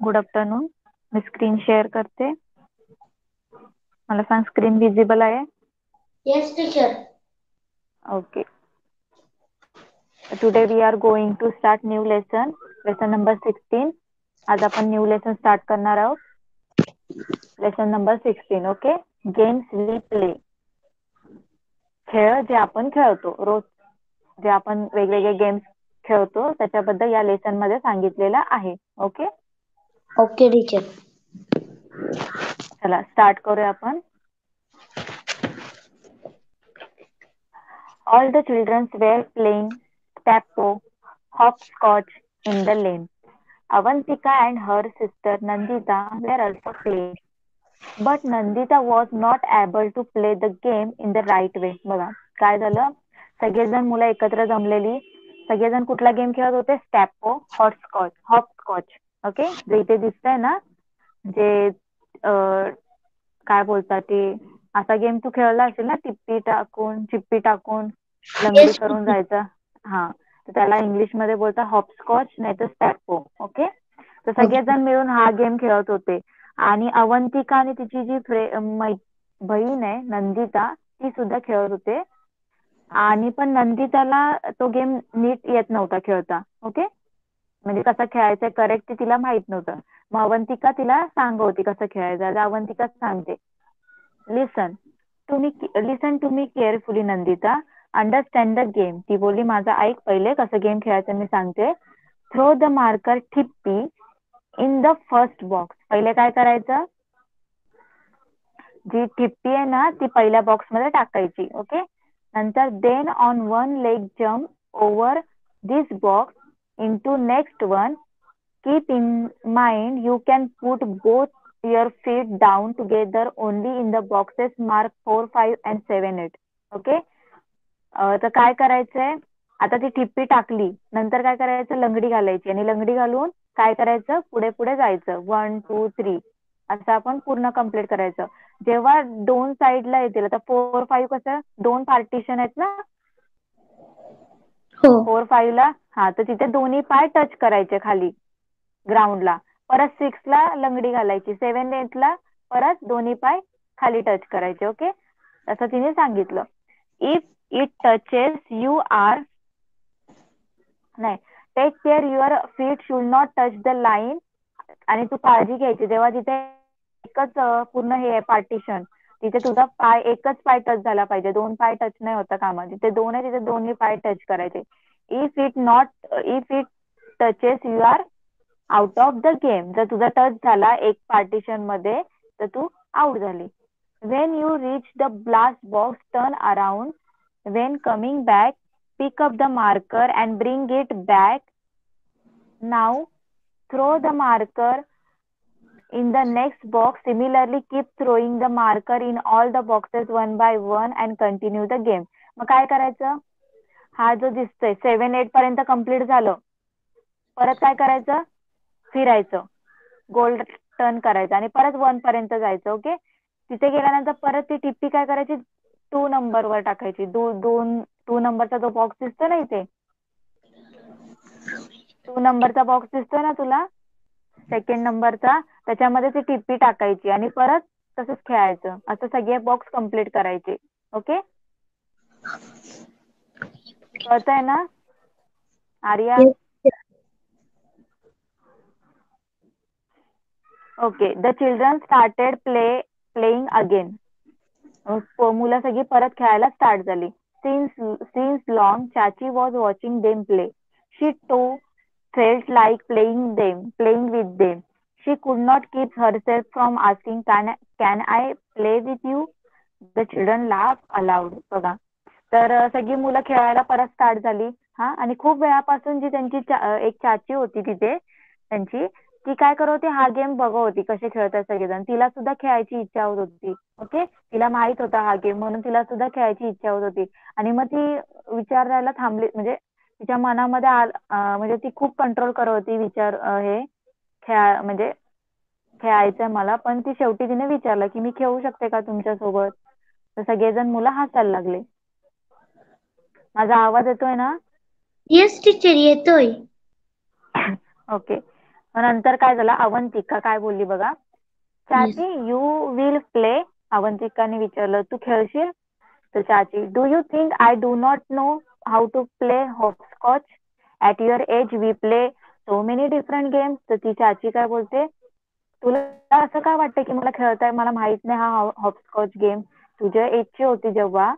Good afternoon. मी screen share करते. मला सांग, स्क्रीन विजिबल आहे? Yes, teacher. Okay. Today we are going to start new lesson number 16. आज आपण न्यू लेसन स्टार्ट करणार आहोत. Lesson number 16. Okay. Games we play. खेळ जे आपण खेळतो रोज, जे आपण वेगवेगळे गेम्स खेळतो त्याच्याबद्दल या लेसन मध्ये सांगितलेलं आहे. ओके. Okay, teacher. चला स्टार्ट करूया आपण. All the children were playing Tappo, hopscotch in the lane. Avantika and her sister Nandita were also playing. But Nandita was not able to play the game in the right way. बघा काय झालं, सगळेजण मुलं एकत्र जमलेली, सगळेजण कुठला game खेळत होते? स्टॅपो, हॉपस्कॉच. ओके. जे इथे दिसतंय ना, जे काय बोलतात ते, असा गेम तू खेळला असेल ना, चिप्पी टाकून लंगडी Yes, करून teacher. जायचा. हा, तर त्याला इंग्लिश मध्ये बोलतात हॉपस्कॉच नाही तर स्टॅपो. ओके. तर Okay. सगळेजण मिळून हा गेम खेळत होते. आणि अवंतिका आणि तिची जी बहीण आहे नंदिता, ती सुद्धा खेळत होते. आणि पण नंदिताला तो गेम नीट येत नव्हता खेळता. ओके. म्हणजे कसं खेळायचं करेक्ट ते तिला माहित नव्हतं. मग अवंतिका तिला सांगवती कसं खेळायचं. आता अवंतिका सांगते, listen listen to me carefully Nandita, understand the game. ती बोलली, माझं ऐक पहिले, कसं गेम खेळायचं मी सांगते. थ्रो द मार्कर ठिप्पी इन द फर्स्ट बॉक्स. पहिले काय करायचं, जी ठिप्पी आहे ना ती पहिल्या बॉक्स मध्ये टाकायची. ओके. नंतर then on one leg jump over this box into next one. Keep in mind you can put both your feet down together only in the boxes mark 4, 5 and 7, 8. Okay. तर काय करायचंय, आता ती ठिप्पी टाकली, नंतर काय करायचं, लंगडी घालायची आणि लंगडी घालून काय करायचं, पुढे पुढे जायचं. 1, 2, 3 असं आपण पूर्ण कम्प्लीट करायचं. जेव्हा दोन साईडला येतील, आता 4, 5 कसं दोन पार्टिशन आहेत ना, हो. 4, 5 ला, हा, तर तिथे दोन्ही पाय टच करायचे खाली ग्राउंडला. परत 6 ला लंगडी घालायची, 7, 8 ला परत दोन्ही पाय खाली टच करायचे. ओके. असं तिने सांगितलं. If it touches you are, नाही, take care your feet should not touch the line. आणि तू काळजी घ्यायची, जेव्हा तिथे एकच पूर्ण हे आहे पार्टिशन, तिथे तुझा पाय एकच पाय टच झाला पाहिजे, दोन पाय टच नाही होता कामा. तिथे दोन आहे, तिथे दोन्ही पाय टच करायचे. If it touches you are out of the game. जर तुझा टच झाला एक पार्टिशन मध्ये तर तू आउट झाली. When you reach the blast box turn around. When coming back pick up the marker and bring it back. Now throw the marker in the next box. Similarly keep throwing the marker in all the boxes one by one and continue the game. मग काय करायचं, हा जो दिसतोय 7, 8 पर्यंत complete झालं, परत काय करायचं, फिरायचं, गोल टर्न करायचं आणि परत 1 पर्यंत जायचं. ओके. तिथे गेल्यानंतर परत ती टिप्पी काय करायची, 2 नंबरवर टाकायची. 2 नंबरचा जो बॉक्स दिसतो ना इथे, 2 नंबरचा बॉक्स दिसतोय ना तुला, सेकंड नंबरचा, त्याच्यामध्ये ती टिप्पी टाकायची आणि परत तसंच खेळायचं. असं सगळे बॉक्स कम्प्लीट करायचे. ओके. कळतंय ना Arya? Yes, teacher. Okay. The children started playing again. मुलं सगळी परत खेळायला स्टार्ट झाली. Since long Chachi was watching them play. She too felt like playing with them. She could not keep herself from asking, can I play with you? The children laughed aloud. बघा, तर सगळी मुलं खेळायला परत स्टार्ट झाली. हा, आणि खूप वेळापासून जी त्यांची एक चाची होती तिथे त्यांची, ती काय करत होती, हा गेम बघत होती कसे खेळतात सगळेजण. तिला सुद्धा खेळायची इच्छा होत होती. ओके. तिला माहित होता हा गेम, म्हणून तिला सुद्धा खेळायची इच्छा होत होती. आणि मग ती विचारायला थांबली, म्हणजे तिच्या मनामध्ये म्हणजे ती खूप कंट्रोल करत होती विचार, हे म्हणजे खेळायचं मला. पण ती शेवटी तिने विचारलं की मी खेळू शकते का तुमच्या सोबत. तर सगळेजण मुलं हसायला लागले. माझा आवाज येतोय ना? Yes, teacher. येतोय. ओके. मग नंतर काय झालं, अवंतिका काय बोलली बघा, Yes. चाची यू विल प्ले. अवंतिकाने विचारलं, तू खेळशील? तर Chachi, do you think I do not know how to play hopscotch? At your age we play so many different games. तर ती चाची काय बोलते, तुला असं काय वाटतं की मला खेळताय मला माहित नाही हा हॉपस्कॉच गेम? तुझ्या एजची होती जेव्हा,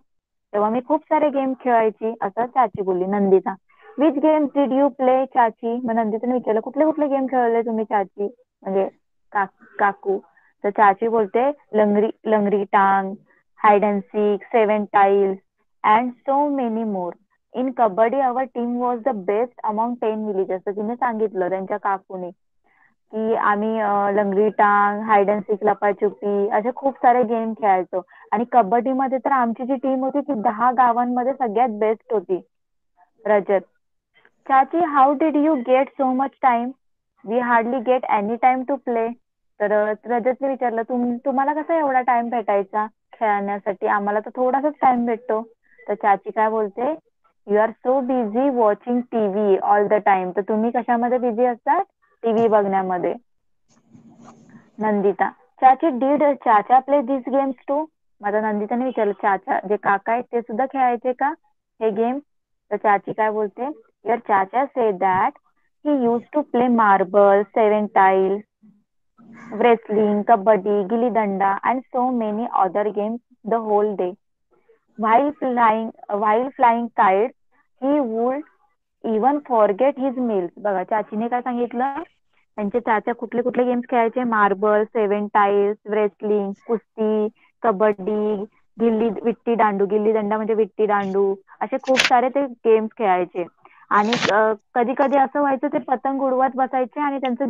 तेव्हा मी खूप सारे गेम खेळायची, असं चाची बोलली. Nandita, which games did you play चाची? मग नंदिताने विचारलं, कुठले कुठले गेम खेळले तुम्ही चाची, म्हणजे काकू. तर चाची बोलते, लंगडी लंगडी टांग, hide and sick, seven tiles and so many more. In kabaddi our team was the best among 10 villages. तर तिने सांगितलं त्यांच्या काकूने की आम्ही लंगडी टांग, हाइड अँड सीक, लपाछुपी असे खूप सारे गेम खेळायचो. आणि कबड्डीमध्ये तर आमची जी टीम होती ती 10 गावांमध्ये सगळ्यात बेस्ट होती. Rajat, Chachi how did you get so much time? We hardly get any time to play. तर रजतने विचारलं, तुम्हाला कसा एवढा टाइम भेटायचा खेळण्यासाठी? आम्हाला तर थोडासाच टाइम भेटतो. तर चाची काय बोलते, you are so busy watching TV all the time. तर तुम्ही कशामध्ये बिझी असतात? टीव्ही बघण्यामध्ये. Nandita, Chachi did Chacha play this games too? माझा नंदिताने विचारलं, चाचा जे काका आहेत ते सुद्धा खेळायचे का हे गेम? तर चाची काय बोलते, your Chacha said that he use to play marble, seven tiles, wrestling, kabaddi, gilli danda, and so many other games the whole day. While flying kites, he would even forget his meals. बघा चाचीने काय सांगितलं, त्यांचे चाचा कुठले कुठले games खेळायचे? Marble, seven tiles, wrestling, कुस्ती, कबड्डी, विट्टी दांडू, गिल्ली दंडा म्हणजे विट्टी दांडू, असे खूप सारे ते गेम्स खेळायचे. आणि कधी कधी असं व्हायचं ते पतंग उडवत बसायचे आणि त्यांचं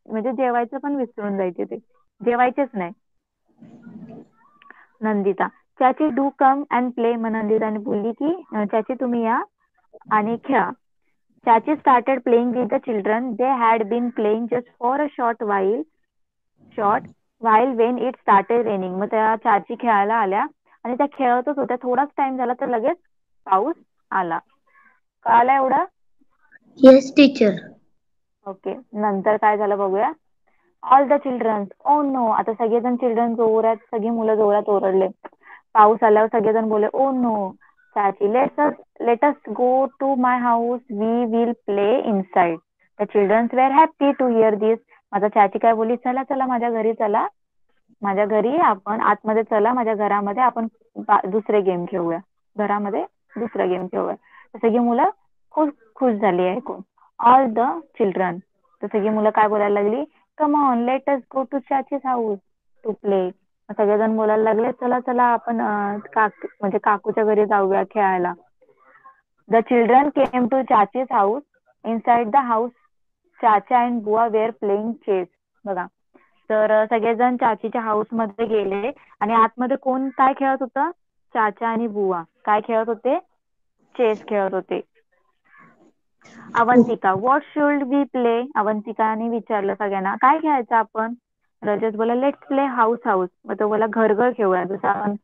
म्हणजे जेवायचं पण विसरून जायचे, ते जेवायचेच नाही. नंदिता, चाची डू कम अँड प्ले. मग नंदिताने बोलली की चाची तुम्ही या आणि खेळा. Chachi started playing with the children. They had been playing just for a short while when it started raining. मग त्या चाची खेळायला आल्या आणि त्या खेळतच होत्या. थोडाच टाइम झाला तर लगेच पाऊस आला. कळालं एवढं? Yes, teacher. ओके, नंतर काय झालं बघूया. All the childrens, oh no. आता सगळेजण चिल्ड्रन जोरात, सगळी मुलं जोरात ओरडले. पाऊस आल्यावर सगळेजण बोले, oh no. Chachi, let us go to my house, we will play inside. The childrens were happy to hear this. माझा चाची काय बोलली, चला चला माझ्या घरी चला, माझ्या घरी आपण आतमध्ये चला, माझ्या घरामध्ये आपण दुसरे गेम खेळूया, घरामध्ये दुसरा गेम खेळूया. तर सगळी मुलं खूप खुश झाली ऐकून. All the children. तर सगळी मुलं काय बोलायला लागली, come on let us go to chachi's house to play. सगळेजण बोलायला लागले, चला चला आपण म्हणजे काकूच्या घरी जाऊया खेळायला. The children came to chachi's house. Inside the house chacha and bua were playing chess. बघा, तर सगळेजण चाचीच्या हाऊस मध्ये गेले आणि आतमध्ये कोण काय खेळत होतं? चाचा आणि बुवा काय खेळत होते? चेस खेळत होते. Avantika, what should we play? अवंतिकाने विचारलं सगळ्यांना, काय खेळायचं आपण? रजत बोला, लेट्स प्ले हाऊस हाऊस. मग तो बोला, घर घर खेळूया, जसं आपण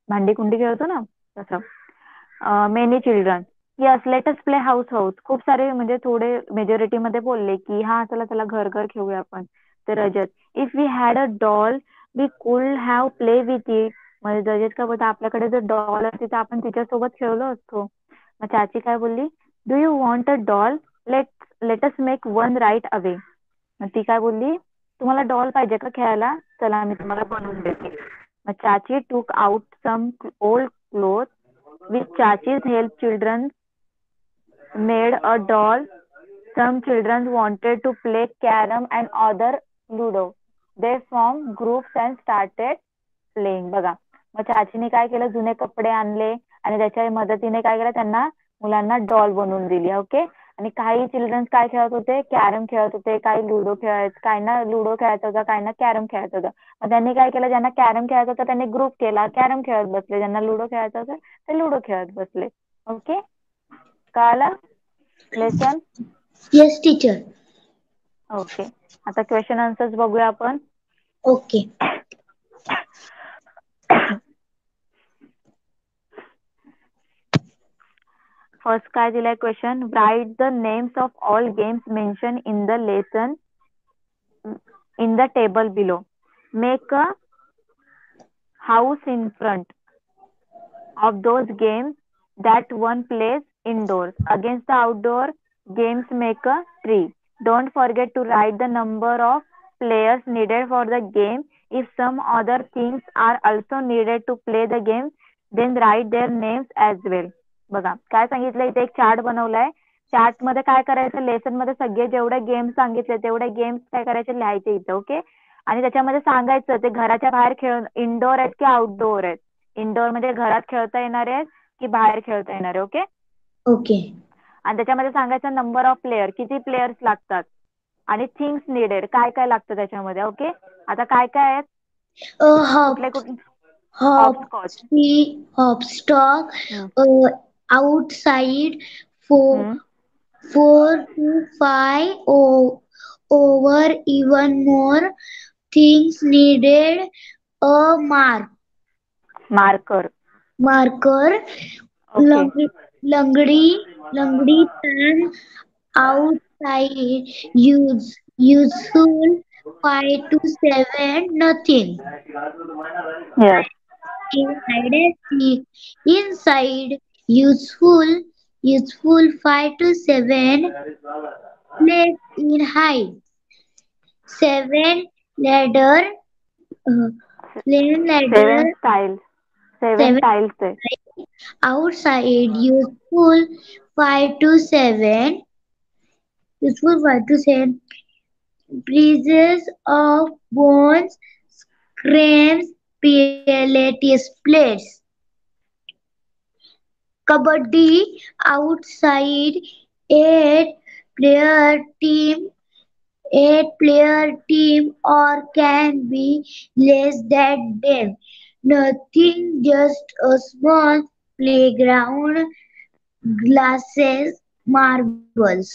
भांडी कुंडी खेळतो ना तसं. Many children, yes let us play house house. खूप सारे म्हणजे थोडे मेजॉरिटी मध्ये बोलले की हा चला चला घर घर खेळूया आपण. तर Rajat, if we had a doll we could have play with it. म्हणजे रजत काय बोलतो, आपल्याकडे जर डॉल असती तर आपण तिच्यासोबत खेळलो असतो. मग चाची काय बोलली, do you want a doll? Let us make one right away. मग ती काय बोलली, तुम्हाला डॉल पाहिजे का खेळायला? चला मी तुम्हाला बनवून देते. मग chachi took out some old cloth with chachi's help children made a doll. Some children wanted to play carom and other ludo. They formed groups and started playing. बघा, मग चाचीने काय केलं, जुने कपडे आणले आणि त्याच्या मदतीने काय केलं, त्यांना मुलांना डॉल बनवून दिली. ओके, आणि काही चिल्ड्रन्स काय खेळत होते? कॅरम खेळत होते, काही लुडो खेळायचं, काही ना लुडो खेळायचा होता, काही ना कॅरम खेळायचं होतं. मग त्यांनी काय केलं, ज्यांना कॅरम खेळायचं होतं त्यांनी ग्रुप केला, कॅरम खेळत बसले, ज्यांना लुडो खेळायचं होतं ते लुडो खेळत बसले. ओके, कळालं लेसन? Yes, teacher. ओके, आता क्वेश्चन आन्सर्स बघूया आपण. Okay. फर्स्ट काय दिलाय question, write the names of all games mention in the lesson in the table below. Make a house in front of those games that one plays indoors. Against the outdoor games, make a tree. Don't forget to write the number of players needed for the game. If some other things are also needed to play the game, then write their names as well. बघा काय सांगितलं इथे एक chart बनवलाय. Chart मध्ये काय करायचं, lesson मध्ये सगळे जेवढे गेम्स सांगितले तेवढे गेम्स काय करायचे लिहायचे इथे. ओके. आणि त्याच्यामध्ये सांगायचं ते घराच्या बाहेर खेळ इनडोअर आहेत की आउटडोअर आहेत. इनडोअर म्हणजे घरात खेळता येणारे आहेत की बाहेर खेळता येणारे. ओके. ओके. आणि त्याच्यामध्ये सांगायचं नंबर ऑफ प्लेयर, किती प्लेयर्स लागतात, आणि थिंग्स निडेड, काय काय लागतं त्याच्यामध्ये. ओके. आता काय काय आहेत, कुठले कुठले. Hopscotch. हॉपस्टॉक outside 4 to 5 over even more things needed a marker. Okay. लंगडी pan outside useful 5 to 7 nothing. Yes. Hide and seek inside useful 5 to 7 place in hide. 7 ladder plain ladder 7 7 tiles आहे. outside useful 5 to 7 pieces of bones cramps pilates plates. Kabaddi outside 8 player team or can be less than them. Nothing, just a small playground, glasses, marbles.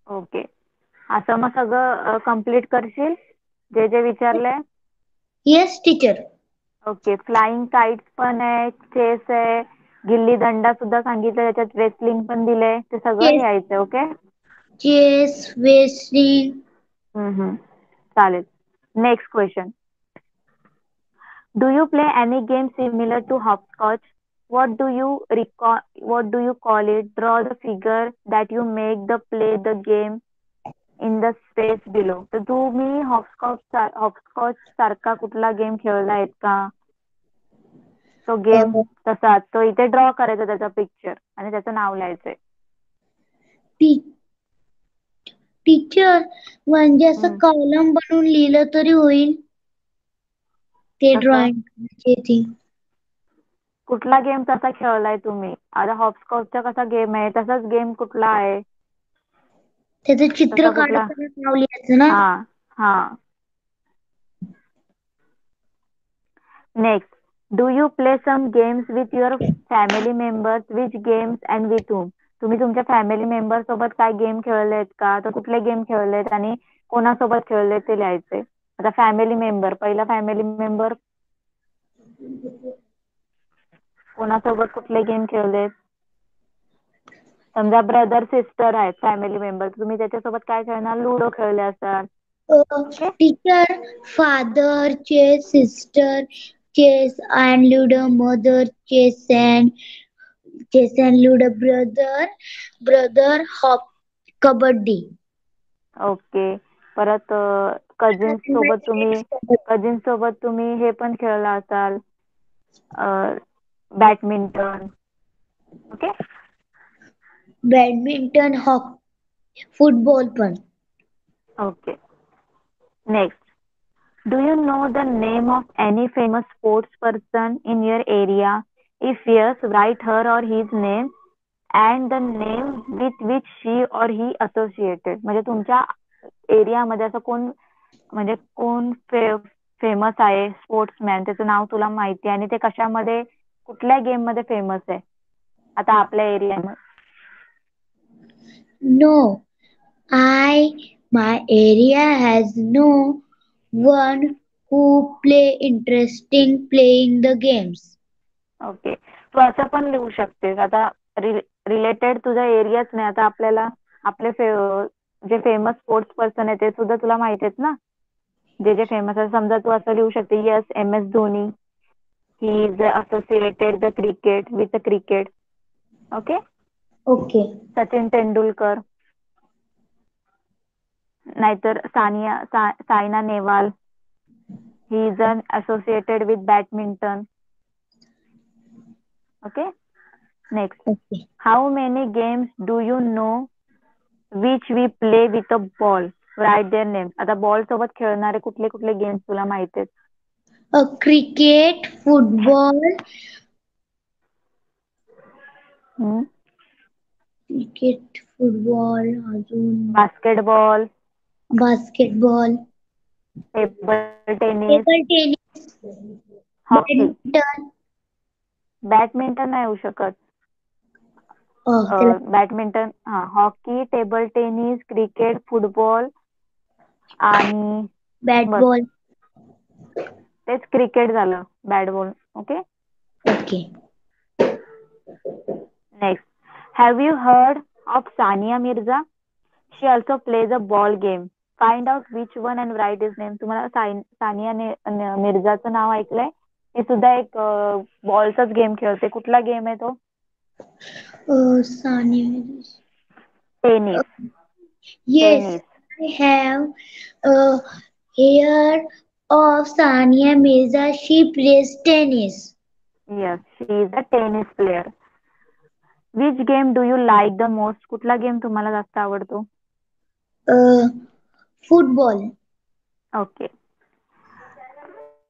Okay. असं मग सगळं complete करशील जे जे विचारलंय. Yes, teacher. Okay. Flying kites पण आहे, chess आहे, गिल्ली दंडा सुद्धा सांगितलं, त्याच्यात रेसलिंग पण दिलंय, ते सगळं Chess, लिहायचं. ओके. wrestling. चालेल. Next question. Do you play any game similar to hopscotch? What do you recall? What do you call it? Draw the figure that you make the play the game in the space below. तर तुम्ही hopscotch सारखा कुठला game खेळला आहेत का? तो game तसा तो इथे ड्रॉ करायचा त्याचा पिक्चर आणि त्याचं नाव लिहायचंय. टीचर म्हणजे असं कॉलम बनवून लिहिलं तरी होईल ते ड्रॉइंग. कुठला गेम तसा खेळलाय तुम्ही? आता हॉपस्कॉचचा कसा गेम आहे तसाच गेम कुठला आहे? त्याचं चित्र तसा कुठला? काढून नाव लिहायचं ना. हा. Next. Do you play some games with your family members? Which games and with whom? तुम्ही तुमच्या फॅमिली मेंबर सोबत काय गेम खेळलेत का? तर कुठले गेम खेळलेत आणि कोणासोबत खेळलेत ते लिहायचे. आता फॅमिली मेंबर, पहिला फॅमिली मेंबर कोणासोबत कुठले गेम खेळलेत? समजा ब्रदर सिस्टर आहेत फॅमिली मेंबर, तुम्ही त्याच्यासोबत काय खेळणार? लुडो खेळले असाल. Teacher father chess, sister chess and ludo, mother chess and ludo, brother hop, kabaddi. Okay. परत कझिन्स सोबत तुम्ही हे पण खेळला असाल, बॅडमिंटन. ओके. बॅडमिंटन, फुटबॉल पण. Okay. Next. Do you know the name of any famous sports person in your area? If yes, write her or his name and the name with which she or he associated. म्हणजे तुमच्या एरियामध्ये असं कोण, म्हणजे कोण famous आहे sportsman, त्याचं नाव तुला माहिती आहे आणि ते कशामध्ये, कुठल्या गेम मध्ये फेमस आहे आता आपल्या एरियामध्ये? No, my area has no one who play interesting playing the games. Okay. तू असं पण लिहू शकतेस. आता रिलेटेड तुझा एरियाच नाही, आता आपल्याला आपले जे फेमस स्पोर्ट्स पर्सन आहे ते सुद्धा तुला माहिती आहेत ना, जे जे फेमस आहे. समजा तू असं लिहू शकते, yes MS Dhoni, he is associated the cricket with cricket. Okay. Okay. Sachin Tendulkar, नाहीतर Saina Nehwal, he is associated with badminton. Okay. Next. Okay. How many games do you know which we play with a ball? Write their names. आता ball सोबत खेळणारे कुठले कुठले games तुला माहिती आहेत? Cricket, football, cricket, football, अजून basketball, basketball, table tennis, table tennis, hockey. Badminton. Badminton नाही होऊ शकत. त्याला badminton, hockey, table tennis, cricket, football आणि बॅट बस, बॉल. तेच क्रिकेट झालं, bat ball. Okay. Okay. Next. Have you heard of Sania Mirza? She also plays a ball game. Find out which one and write is name. तुम्हाला सानिया मिर्झाचं नाव ऐकलंय? ती सुद्धा एक बॉलचाच game खेळते. कुठला गेम आहे तो? Sania. Tennis. Yes, tennis. I have heard of Sania Mirza. She plays tennis. Yes, she is a tennis player. Which game do you like the most? कुठला गेम तुम्हाला जास्त आवडतो? Football. Okay.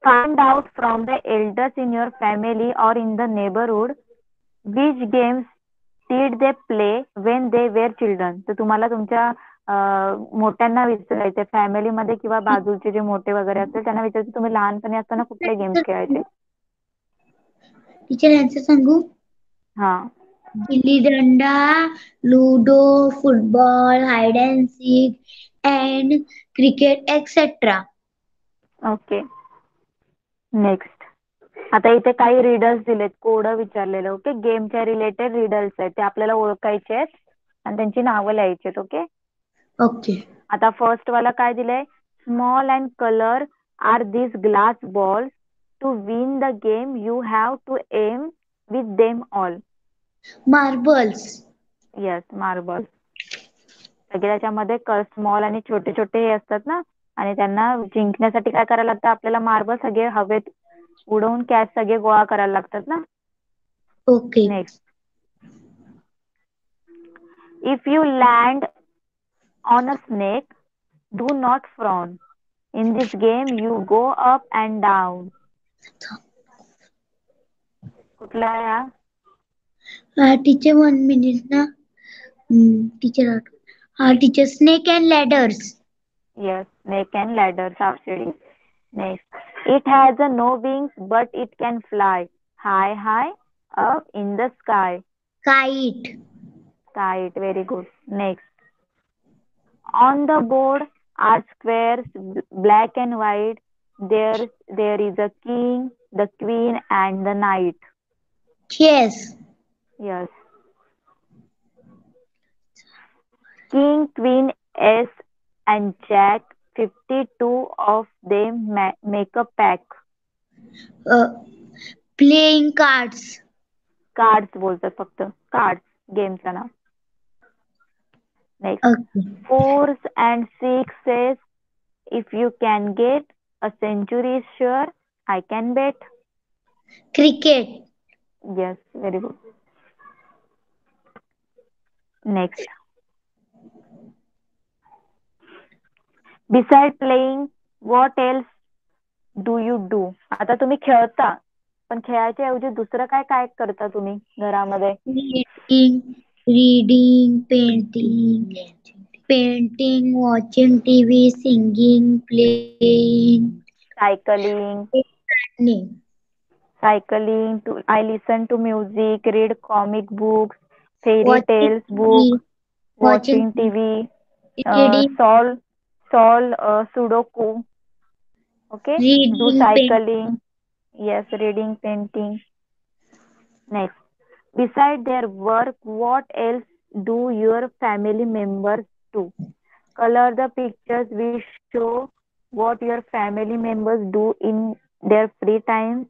Find out from the elders in your family or in the neighborhood which games did they play when they were children. तर तुम्हाला तुमच्या मोठ्यांना विचारायचे, फॅमिलीमध्ये किंवा बाजूचे जे मोठे वगैरे असतील त्यांना विचारायचे, तुम्ही लहानपणी असताना कुठले गेम्स खेळायचे? टीचर यांचं सांगू? हा. Gilli danda, ludo, football, hide and sick and cricket etcetera. Okay. Next. आता इथे काही रिडल्स दिलेत, कोड विचारलेलं. ओके. गेमच्या रिलेटेड रिडल्स आहेत, ते आपल्याला ओळखायचे आहेत आणि त्यांची नावं लिहायची आहेत. ओके. ओके. आता फर्स्ट वाला काय दिलंय? Small and colour are this glass balls. To win the game you have to aim with them all. Marbles. Yes, marble. सगळे त्याच्यामध्ये स्मॉल आणि छोटे छोटे हे असतात ना, आणि त्यांना जिंकण्यासाठी काय करायला लागतं आपल्याला? मार्बल सगळे हवेत उडवून कॅच सगळे गोळा करायला लागतात ना. Okay. Next. If you land on a snake do not frown. In this game you go up and down. कुठला आहे हा? टीचर 1 minute ना. Teacher teacher snake and ladders. Yes, snake and ladder, सापशिडी. Next. It has no wings but it can fly high, high up in the sky. Kite. Kite, very good. Next. On the board are squares, black and white. There is a king, the queen, and the knight. Chess. Yes. King, queen, ace, and jack. 52 of them make a pack. Playing cards. Cards बोलतात फक्त. Cards गेमचं नाव. Next. Okay. 4s and 6s. If you can get a century is sure I can bet. Cricket. Yes, very good. Next. Beside playing, what else do you do? आता तुम्ही खेळता, पण खेळायच्या ऐवजी दुसरं काय काय करता तुम्ही घरामध्ये? Reading, painting, watching TV, singing, playing, Cycling. gardening. I listen to music, read comic books, fairy Watching tales book, TV, watching watching TV, reading, solve Sudoku. Okay, do reading, cycling. Yes, reading, painting. Next. Beside their work, what else do your family members do? Color the pictures which show what your family members do in their free time.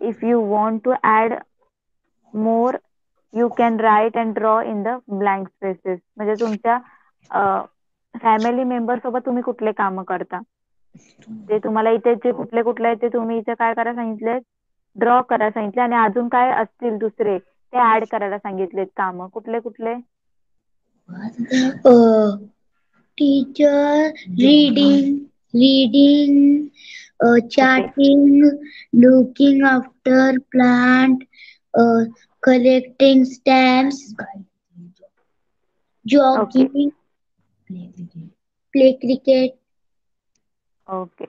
If you want to add more, you can write and draw in the blank spaces. म्हणजे तुमच्या family member सोबत तुम्ही कुठले काम करता ते तुम्हाला इथे जे कुठले कुठले आहेत ते तुम्ही इथे काय करायला सांगितले, ड्रॉ करायला सांगितले, आणि अजून काय असतील दुसरे ते ऍड करायला सांगितलेत काम. कुठले कुठले? Teacher, reading, chatting, looking after plant, collecting stamps, jogging, play cricket. Okay.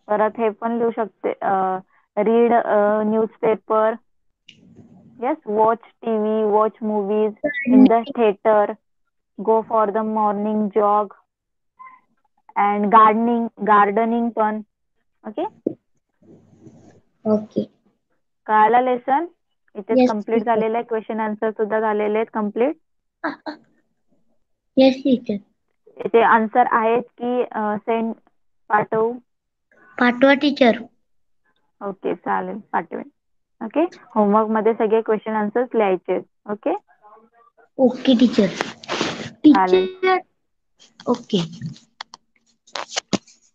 परत हे पण लिहू शकते, read newspaper, yes, watch TV, watch movies in the theatre, go for the morning jog, and gardening पण. ओके. Okay. कळाला lesson? इथेच Yes, complete teacher. झालेलं आहे. क्वेश्चन आन्सर सुद्धा झालेले आहेत कम्प्लीट. Yes, teacher. इथे आन्सर आहेत की सेंड पाठवू? पाठवा टीचर. ओके, चालेल, पाठवेन. ओके. होमवर्क मध्ये सगळे क्वेश्चन आन्सर्स लिहायचे. ओके. Okay teacher. चालेल. टीचर. ओके.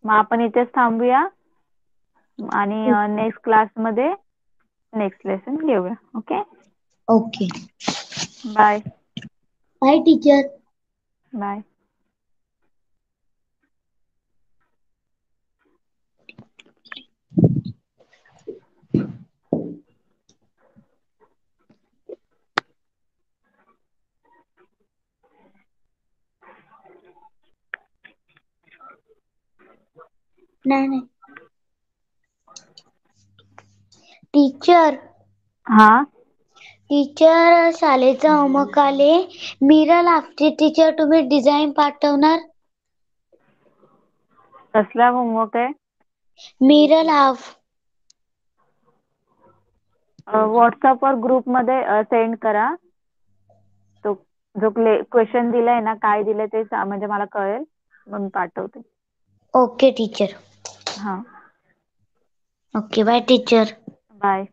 मग आपण इथेच थांबूया आणि नेक्स्ट क्लासमध्ये नेक्स्ट लेसन घेऊया. Okay. Okay. Bye. Bye teacher. Bye. नाही. टीचर. हा. टीचर, शाळेचा होमवर्क आले. मीरा लाफटे टीचर, तुम्ही डिझाईन पाठवणार? कसला होमवर्क आहे? मीरा लाफ. व्हॉट्सअपवर ग्रुपमध्ये सेंड करा. तो जो क्वेश्चन दिलाय ना, काय दिलंय ते म्हणजे मला कळेल, मग मी पाठवते. Okay teacher. हा. Okay, bye teacher. बाय.